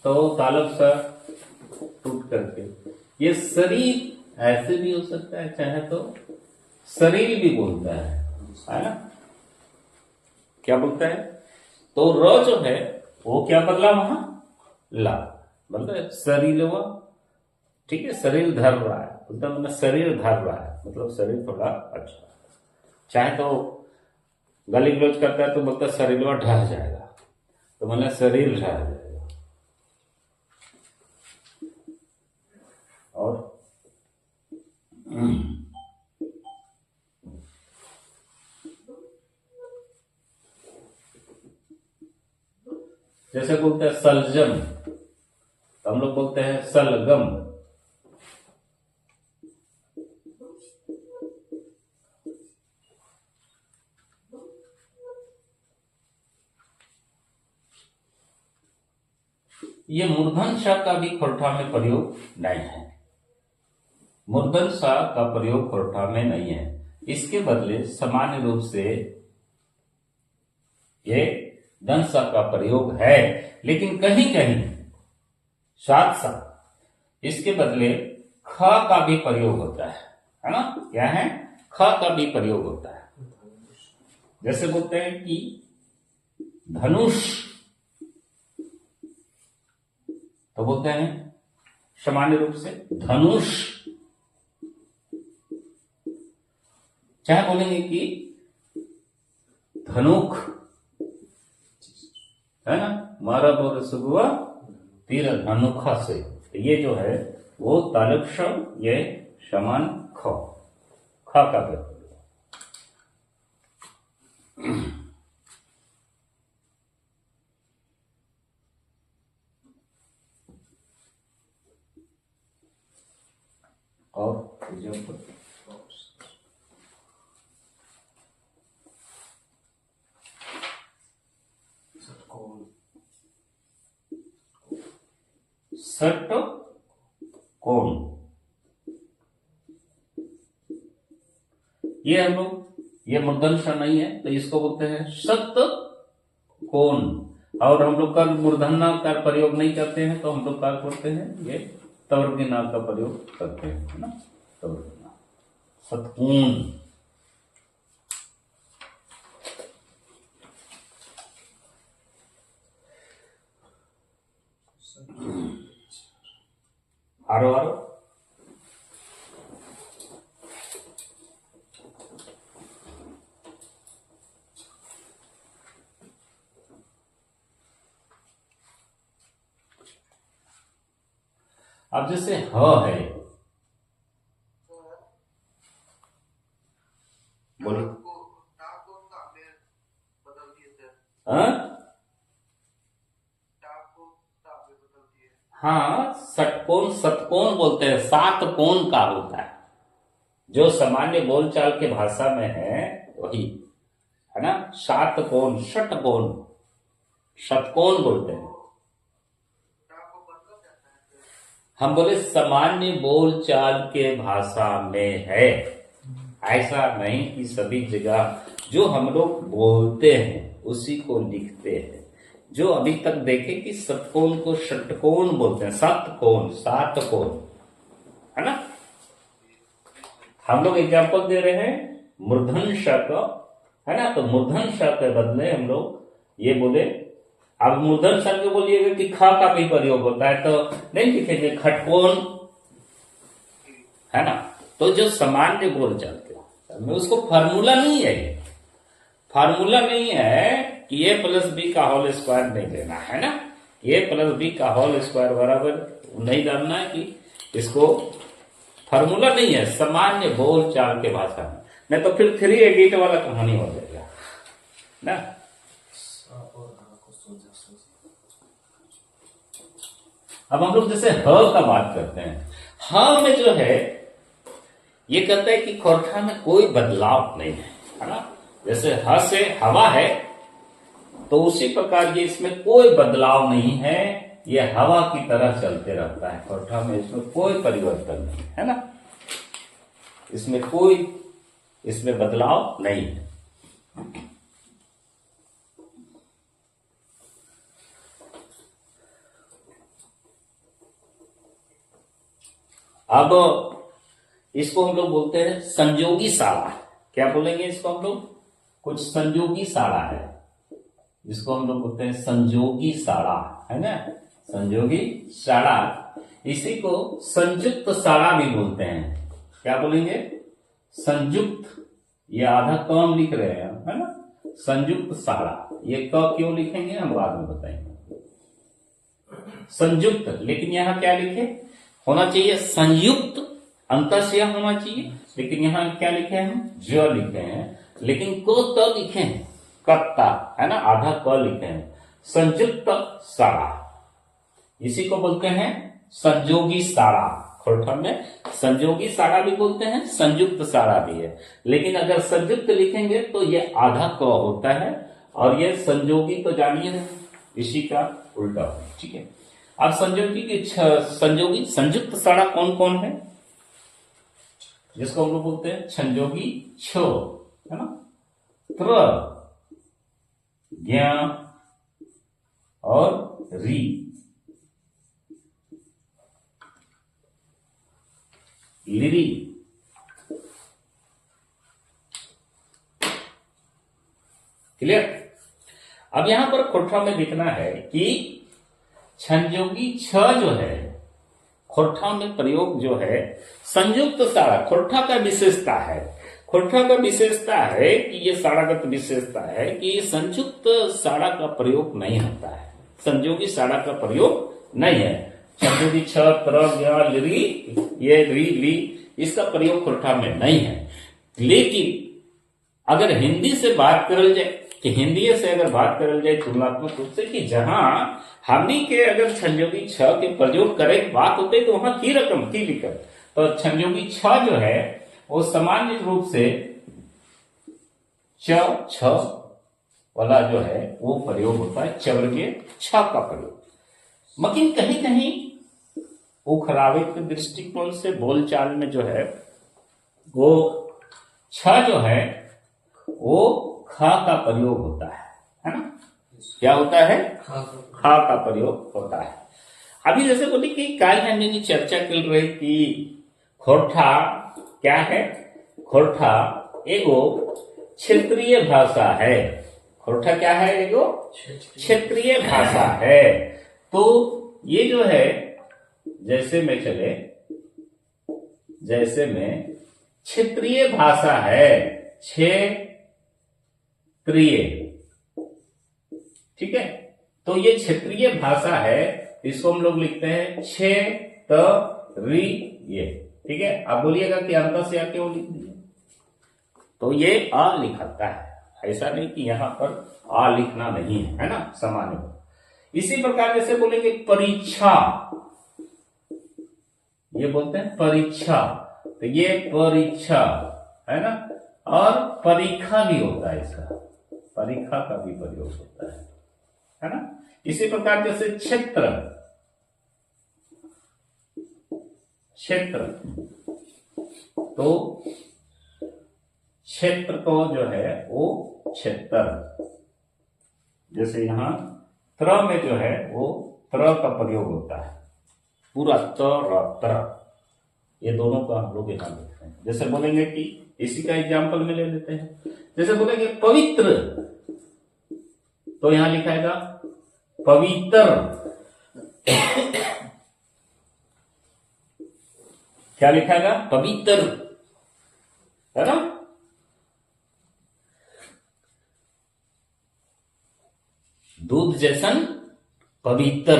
तो तालब सा टूट करके ये शरीर ऐसे भी हो सकता है, चाहे तो शरीर भी बोलता है ना? क्या बोलता है? तो र जो है वो क्या बदला वहां? ला मतलब शरीर, वो ठीक है, शरीर धर रहा है, मतलब शरीर धर रहा है, मतलब शरीर थोड़ा अच्छा। चाहे तो गाली गलौज करता है तो बोलता है शरीर ढह जाएगा, तो मतलब शरीर ढह जाएगा। और जैसे बोलते हैं सलजम, तो हम लोग बोलते हैं सलगम। ये मूर्धन श का भी खोरठा में प्रयोग नहीं है। मूर्धन श का प्रयोग खोरठा में नहीं है। इसके बदले सामान्य रूप से ये दंत सा का प्रयोग है, लेकिन कहीं कहीं साथ साथ इसके बदले ख का भी प्रयोग होता है ना? क्या है? ख का भी प्रयोग होता है। जैसे बोलते हैं कि धनुष, तो बोलते हैं सामान्य रूप से धनुष, चाहे बोलेंगे कि धनुख, है ना? मारा बोर सुगुआ तीर धनुखा से, तो ये जो है वो तालव्य, ये समान ख का प्रयोग। और सट कोण, ये हम लोग, ये मूर्धन श नहीं है तो इसको बोलते हैं सत कोण। और हम लोग का मूर्धन्य का प्रयोग नहीं करते हैं, तो हम लोग क्या करते हैं? ये तवर्गीना का प्रयोग करते हैं, है ना? तवर्गीना, सतकोण। आरो आरो अब जैसे ह है, बोलो। हाँ, षटकोण सतकोण बोलते हैं, 7 कोण का होता है, जो सामान्य बोलचाल के भाषा में है वही, है ना? 7 कोण, षटकोण, शतकोण बोलते हैं। हम बोले सामान्य बोलचाल के भाषा में है, ऐसा नहीं कि सभी जगह जो हम लोग बोलते हैं उसी को लिखते हैं। जो अभी तक देखे कि षटकोण को षटकोण बोलते हैं, सप्तकोण, सातकोण, है ना। हम लोग एग्जाम्पल दे रहे हैं मूर्धन श का, है ना। तो मूर्धन श के बदले हम लोग ये बोले। अब मूर्धन श के बोलिएगा कि ख का भी प्रयोग होता है तो नहीं लिखेंगे खटकोण, है ना। तो जो सामान्य बोल चलते में उसको फार्मूला नहीं है, ये फार्मूला नहीं है कि ए प्लस बी का होल स्क्वायर नहीं देना है ना। ए प्लस बी का होल स्क्वायर बराबर नहीं डालना है कि इसको फार्मूला नहीं है, सामान्य बोल चाल के भाषा में, नहीं तो फिर 3 एडिट वाला कहानी हो जाएगा ना। अब हम लोग जैसे ह का बात करते हैं, ह में जो है ये कहता है कि खोरठा में कोई बदलाव नहीं है ना। जैसे ह से हवा है तो उसी प्रकार ये इसमें कोई बदलाव नहीं है, ये हवा की तरह चलते रहता है खोरठा में, इसमें कोई परिवर्तन नहीं है ना। इसमें बदलाव नहीं है। अब इसको हम लोग बोलते हैं संयोगी साड़ा। क्या बोलेंगे इसको हम लोग? कुछ संयोगी साड़ा है जिसको हम लोग बोलते हैं संयोगी साड़ा, है ना। संयोगी साड़ा, इसी को संयुक्त साड़ा भी बोलते हैं। क्या बोलेंगे? संयुक्त, ये आधा कम लिख रहे हैं, है ना। संयुक्त साड़ा, ये क क्यों लिखेंगे हम बाद में बताएंगे। संयुक्त, लेकिन यहां क्या लिखे होना चाहिए? संयुक्त, अंतःस्य होना चाहिए, लेकिन यहां क्या लिखे हैं? ज लिखे हैं, लेकिन को त लिखे हैं, कत्ता, है ना, आधा क लिखे हैं। संयुक्त साड़ा, इसी को बोलते हैं संयोगी साड़ा। खोरठा में संयोगी साड़ा भी बोलते हैं, संयुक्त साड़ा भी है, लेकिन अगर संयुक्त लिखेंगे तो ये आधा क होता है, और ये संयोगी तो जानिए इसी का उल्टा है, ठीक है। अब संयोगी की संयोगी संयुक्त साड़ा कौन कौन है? जिसको हम लोग बोलते हैं संयोगी छ, है ना, त्र, ज्ञ और री। लिरी, क्लियर। अब यहां पर खोरठा में लिखना है कि संयोगी छ जो है खोरठा में प्रयोग जो है संयुक्त साड़ा, खोरठा का विशेषता है। खोरठा का विशेषता है कि ये साड़ागत विशेषता है कि संयुक्त साड़ा का प्रयोग नहीं होता है, संयोगी साड़ा का प्रयोग नहीं है। संयोगी छ, त्र, ज्ञ, ली, ये री, ली, इसका प्रयोग खोरठा में नहीं है। लेकिन अगर हिंदी से बात करल जाए, कि हिंदी से अगर बात करल जाए तुलनात्मक रूप से, कि जहां हमनी के अगर संयोगी छ के प्रयोग करे बात होते तो वहां की रकम की दिक्कत, तो संयोगी छ जो है वो सामान्य रूप से च छ वाला जो है वो प्रयोग होता है, चवर्गीय छ का प्रयोग। मगर कहीं कहीं उखरावे के दृष्टिकोण से बोलचाल में जो है वो छ जो है वो खा का प्रयोग होता है ना। क्या होता है? खा का प्रयोग होता है। अभी जैसे बोली कि कल हमने चर्चा कर रही कि खोरठा क्या है? खोरठा एगो क्षेत्रीय भाषा है। खोरठा क्या है? एगो क्षेत्रीय भाषा है। तो ये जो है जैसे में चले, जैसे में क्षेत्रीय भाषा है, क्षेत्रीय, ठीक है। तो ये क्षेत्रीय भाषा है, इसको हम लोग लिखते हैं क्षेत्रीय, ठीक है। आप बोलिएगा कि अंत से क्यों लिख दिए? तो ये अ लिखाता है, ऐसा नहीं कि यहां पर आ लिखना नहीं है ना, सामान्य। इसी प्रकार जैसे बोलेंगे परीक्षा, ये बोलते हैं परीक्षा, तो ये परीक्षा है ना। और परीक्षा भी होता है, इसका परीक्षा का भी प्रयोग होता है ना। इसी प्रकार जैसे क्षेत्र, क्षेत्र, तो क्षेत्र को जो है वो क्षेत्र, जैसे यहाँ त्र में जो है वो त्र का प्रयोग होता है, पूरा त्र, ये दोनों का हम लोग यहाँ देखते हैं। जैसे बोलेंगे कि इसी का एग्जाम्पल में ले लेते हैं, जैसे बोलेंगे पवित्र, तो यहां लिखाएगा पवित्र। क्या लिखाएगा? पवित्र, है ना? दूध जैसन पवित्र,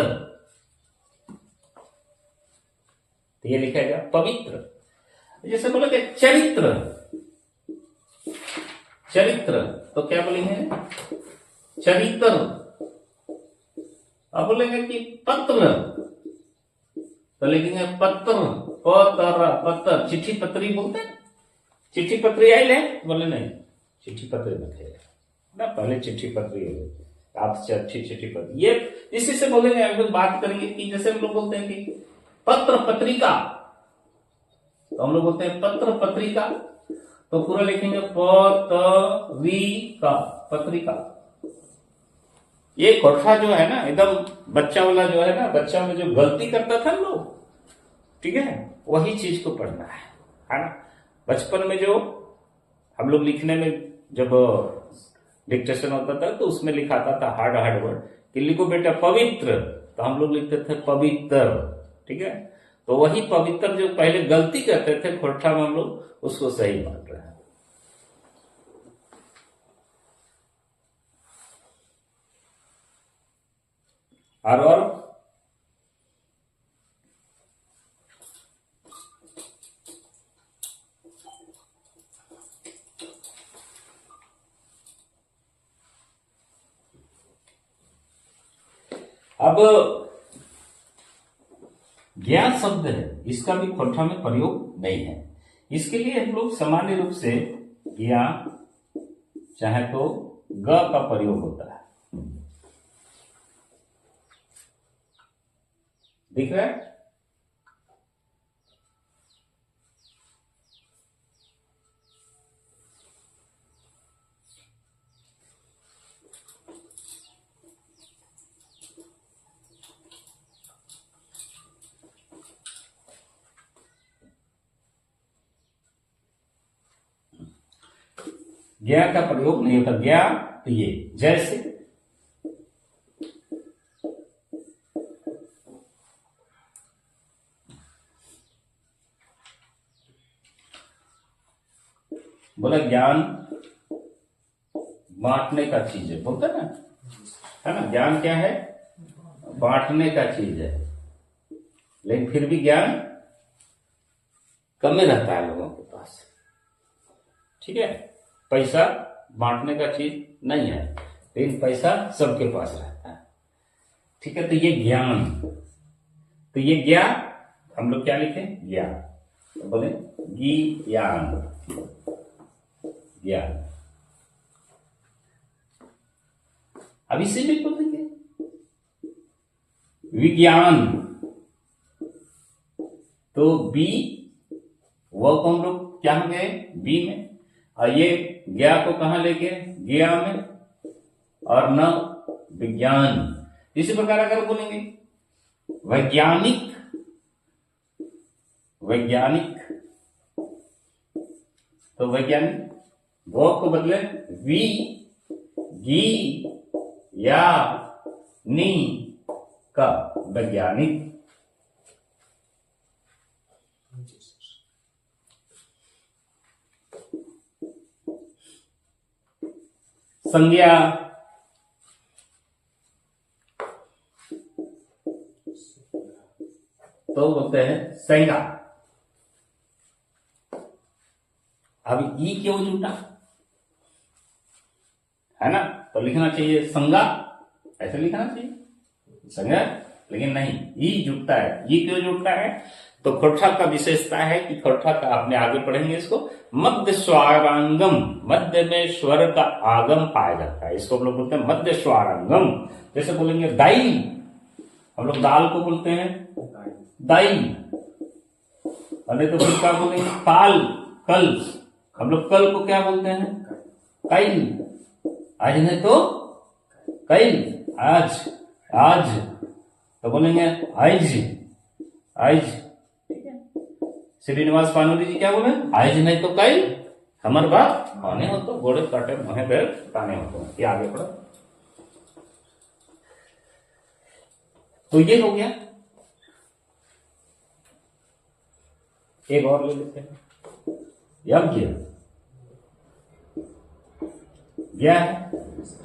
तो ये लिखाएगा पवित्र। जैसे बोलेंगे चरित्र, चरित्र, तो क्या बोलेंगे? चरित्र। अब बोलेंगे कि पत्र, तो लिखेंगे पत्र, पत्र, चिट्ठी पत्री बोलते हैं। चिट्ठी पत्री आई है? बोले नहीं, चिट्ठी पत्री लिखे ना, पहले चिट्ठी पत्री हो, आपसे अच्छी चिट्ठी पत्री। ये इसी से बोलेंगे, हम लोग बात करेंगे कि जैसे हम लोग बोलते हैं कि पत्र पत्रिका, तो हम लोग बोलते हैं पत्र पत्रिका, तो पूरा लिखेंगे पत्रिका, पत्रिका। ये कोठा जो है ना, एकदम बच्चा वाला जो है ना, बच्चा में जो गलती करता था लोग, ठीक है, वही चीज को पढ़ना है ना। बचपन में जो हम लोग लिखने में जब डिक्टेशन होता था तो उसमें लिखाता था हार्ड हार्ड वर्ड कि लिखो बेटा पवित्र, तो हम लोग लिखते थे पवित्र, ठीक है। तो वही पवित्र जो पहले गलती करते थे खोटा में, हम लोग उसको सही मान रहे हैं। और अब ज्ञान शब्द है, इसका भी खोटा में प्रयोग नहीं है। इसके लिए हम लोग सामान्य रूप से ज्ञान चाहे तो ग का प्रयोग होता है। दिख रहा है? ज्ञा का प्रयोग नहीं होता। ज्ञा तो ये जैसे बोला ज्ञान बांटने का चीज है, बोलता ना, है ना। ज्ञान क्या है? बांटने का चीज है, लेकिन फिर भी ज्ञान कम में रहता है लोगों के पास, ठीक है। पैसा बांटने का चीज नहीं है, लेकिन पैसा सबके पास रहता है, ठीक है। तो ये ज्ञान, तो ये ज्ञान हम लोग क्या लिखे? ज्ञान, तो बोले ज्ञान, ज्ञान। अब इसे भी बोलेंगे विज्ञान, तो बी वो को हम लोग क्या हो गए? बी में, और ये ज्ञा को कहां लेके? ज्ञा में, और न विज्ञान। इसी प्रकार अगर बोलेंगे वैज्ञानिक, वैज्ञानिक, तो वैज्ञानिक वो को बदले वी, गी, या, नी का, वैज्ञानिक। संज्ञा, तो बोलते हैं संज्ञा। अब ई क्यों जुटा, है ना, तो लिखना चाहिए संज्ञा, ऐसे लिखना चाहिए संज्ञा, लेकिन नहीं, ई जुटता है। ई क्यों जुटता है? तो खोठा का विशेषता है कि खोठा का, आपने आगे पढ़ेंगे इसको, मध्य स्वारांगम, मध्य में स्वर का आगम पाया जाता है, इसको हम लोग बोलते हैं मध्य स्वारांगम। जैसे बोलेंगे दाई, हम लोग दाल को बोलते हैं दाई, अरे तो फिर क्या बोलेंगे? काल, कल, हम लोग कल को क्या बोलते हैं? कई, आज नहीं तो कल, आज, आज, तो बोलेंगे आइज, आइज। ठीक है, श्रीनिवास पानोली जी क्या बोले, आइज नहीं तो कल हमार बात माने हो, तो घोड़े काटे मोहे बैल ताने हो। तो ये आगे पढ़ो। तो ये हो गया। एक और ले लेते हैं, यज्ञ। ज्ञ है,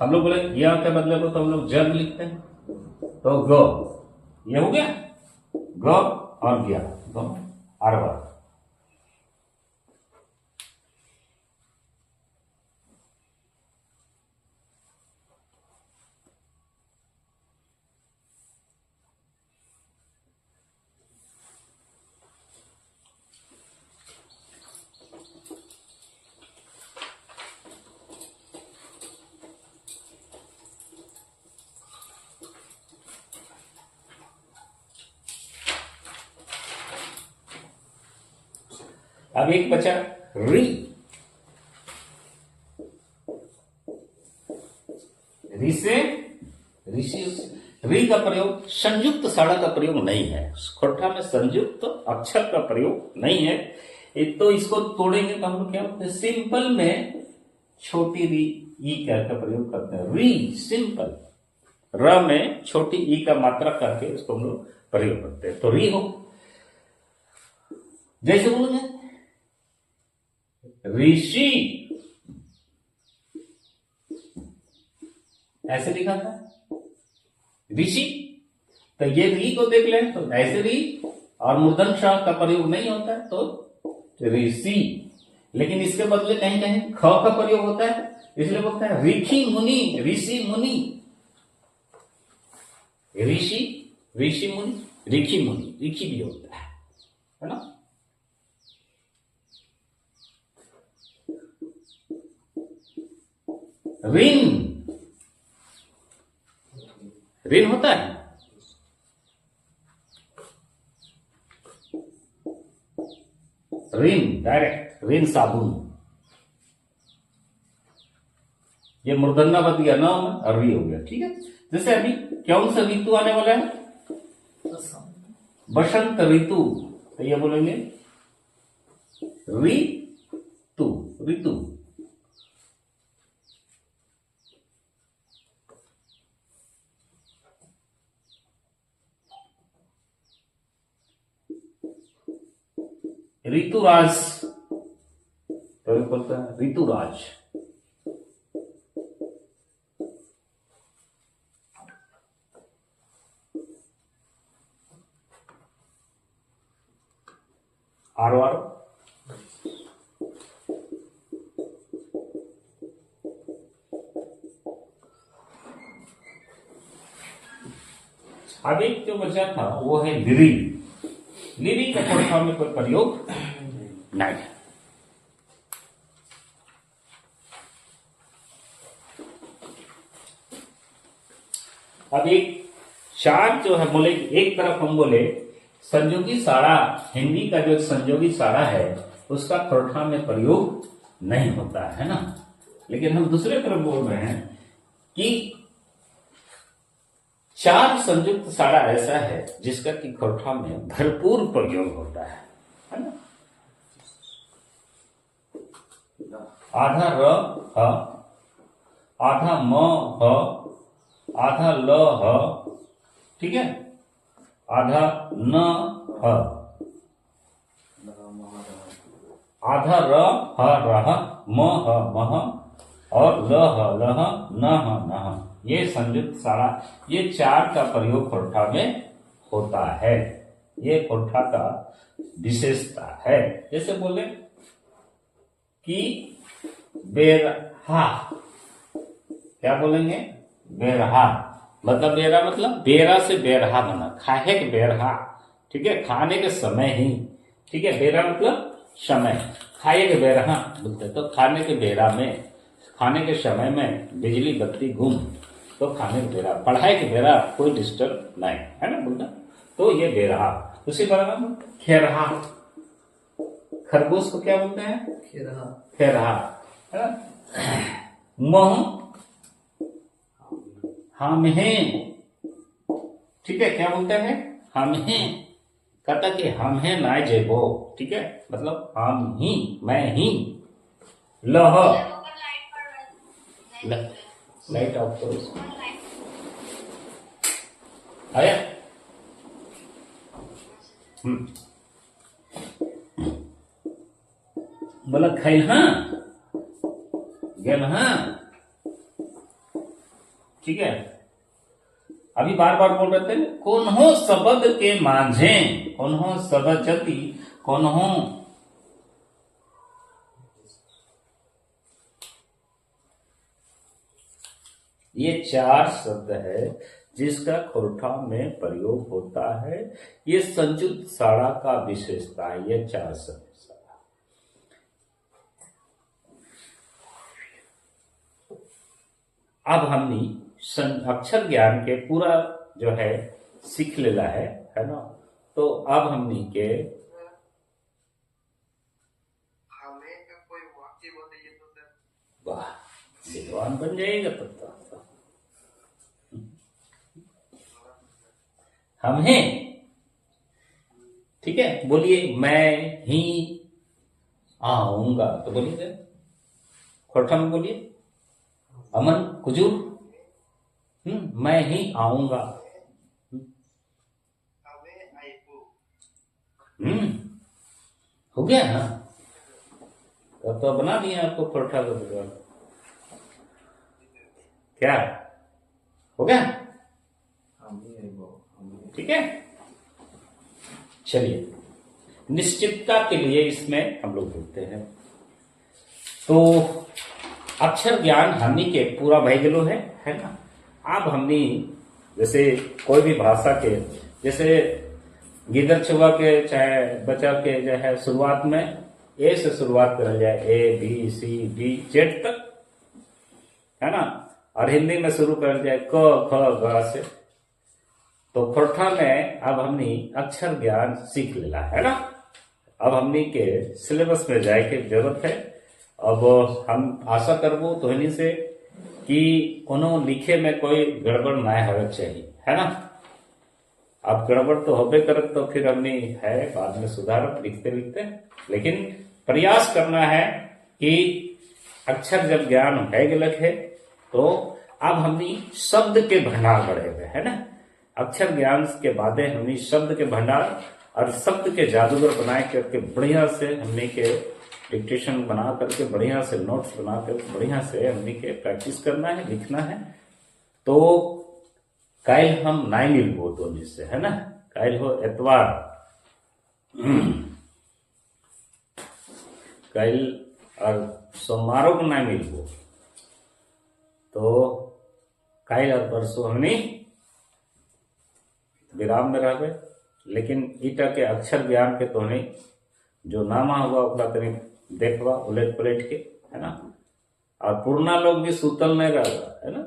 हम लोग बोले ज्ञ के बदले को तो हम लोग जग लिखते हैं, तो ग, ये हो गया ग और ज्ञ दोनों आरवा। अब एक बचा री। री से ऋषि। री का प्रयोग संयुक्त साड़ा का प्रयोग नहीं है, खोरठा में संयुक्त अक्षर का प्रयोग नहीं है। एक तो इसको तोड़ेंगे तो हम लोग क्या बोलते हैं, सिंपल में छोटी री ई का प्रयोग करते हैं। री सिंपल, र में छोटी ई का मात्रा करके इसको हम लोग प्रयोग करते हैं। तो री हो, जैसे बोलेंगे ऋषि, ऐसे लिखा था ऋषि, तो ये री को देख लें तो ऐसे री और मूर्धन श का प्रयोग नहीं होता है, तो ऋषि। लेकिन इसके बदले कहीं कहीं ख का प्रयोग होता है, इसलिए बोलते हैं ऋषि मुनि, ऋषि मुनि, ऋषि, ऋषि मुनि, ऋषि मुनि, ऋषि भी होता है ना। ऋण, ऋण होता है, ऋण डायरेक्ट, ऋण साबुन। ये मूर्धन्य बन गया ना और री हो गया। ठीक है, जैसे अभी कौन सा ऋतु आने वाला है, बसंत ऋतु, तो ये बोलेंगे ऋतु, ऋतु। ऋतुराज, तो बोलते हैं ऋतुराज। आरो आरो, अब एक जो बचा था वो है लिरी। लिरी का खोरठा में कोई प्रयोग नहीं है। अब एक चार जो है बोले, एक तरफ हम बोले संयोगी साड़ा, हिंदी का जो संयोगी साड़ा है उसका खोरठा में प्रयोग नहीं होता है ना। लेकिन हम दूसरे तरफ बोल रहे हैं कि चार संयुक्त साड़ा ऐसा है जिसका कि खोरठा में भरपूर प्रयोग होता है ना। आधा र ह, आधा म ह, आधा ल ह, ठीक है, आधा न ह, आधा र ह रह, म ह मह और ल ह लह, न ह नह। ये संयुक्त साड़ा, ये चार का प्रयोग खोरठा में होता है। ये खोरठा का विशेषता है। जैसे बोले कि बेरहा, क्या बोलेंगे, बेरहा मतलब बेरा मतलब बेरा से बेरहा बना, खाए के बेरहा, ठीक है, खाने के समय ही, ठीक है, बेरा मतलब समय, खाए के बेरहा बोलते। तो खाने के बेरा में, खाने के समय में बिजली बत्ती गुम, तो खाने के बेरा, पढ़ाई के बेरा कोई डिस्टर्ब नहीं है ना बोलना। तो ये बेरहा। उसी तरह खेरहा, खरगोश को क्या बोलते हैं, खेरहा, खेरहा है ना। मह हम हैं, ठीक है, क्या बोलते हैं, हम हैं, कहता कि हम हैं ना जेबो, ठीक है, मतलब हम ही, मैं ही, लह, लाइट ऑफ करो इसको। आया। बोला खाइल हाँ, गेल हाँ, ठीक है। अभी बार बार बोल रहे थे, कौन हो शब्द के मांझे, कौन हो शब्द जति, कौन हो, ये 4 शब्द है जिसका खोरठा में प्रयोग होता है। ये संयुक्त साड़ा का विशेषता है, ये 4 शब्द। अब हमने अक्षर ज्ञान के पूरा जो है सीख लेला है ना। तो अब हमने के हमें का कोई वाक्य बताइए तो सर। वाह, विद्वान बन जाएगा तब तो। हम हैं, ठीक है, बोलिए मैं ही आऊंगा, तो बोलिए खोरठा में बोलिए, अमन कुजूर, मैं ही आऊंगा, हमें आईपू। हो गया ना, तो बना दिया आपको खोरठा का विद्वान। क्या हो गया, हम ही है वो, हम ही है। ठीक है। चलिए, निश्चितता के लिए इसमें हम लोग बोलते हैं। तो अक्षर ज्ञान हमनी के पूरा भय गेलो है ना। अब हमनी जैसे कोई भी भाषा के, जैसे गिदर छुआ के चाहे बचा के जो है शुरुआत में ए से शुरुआत करल जाए, A B C D Z तक, है ना। और हिंदी में शुरू करल जाए क ख ग से। तो खोरठा में अब हमनी अक्षर ज्ञान सीख लेला है ना। अब हमनी के सिलेबस में जाए के जरूरत है। अब हम आशा करबो तोहनी से कि कोनो लिखे में कोई गड़बड़ ना होवे चाहिए, है ना। अब गड़बड़ तो होबे करत तो फिर हमनी है बाद में सुधारत लिखते लिखते, लेकिन प्रयास करना है कि अक्षर जब ज्ञान है गलत है तो अब हमनी शब्द के भंडार बढ़े हुए, है ना। अक्षर ज्ञान के बाद हमनी शब्द के भंडार और शब्द के जादूगर बनाए करके बढ़िया से हमने के डिक्टेशन बना करके बढ़िया से नोट्स बना कर बढ़िया से हमने के प्रैक्टिस करना है, लिखना है। तो कल हम नाई मिलबो दोनों से, है ना। कल हो एतवार, कल और सोमवारों को नाई मिलबो। तो कल और परसों हमने विराम में रह गए, लेकिन ईटा के अक्षर ज्ञान के तो नहीं जो नामा हुआ ओकरा तनी देखवा उलट पलट के, है ना। और पुरना लोग भी सुतल नहीं रहा, है ना।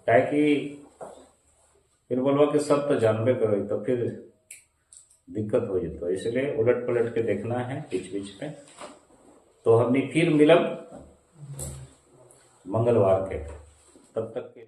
क्या कि फिर बोलवा कि सब तो जानबे करो तो फिर दिक्कत हो जाए, तो इसलिए उलट पलट के देखना है बीच बीच में। तो हमने फिर मिलब मंगलवार के, तब तक के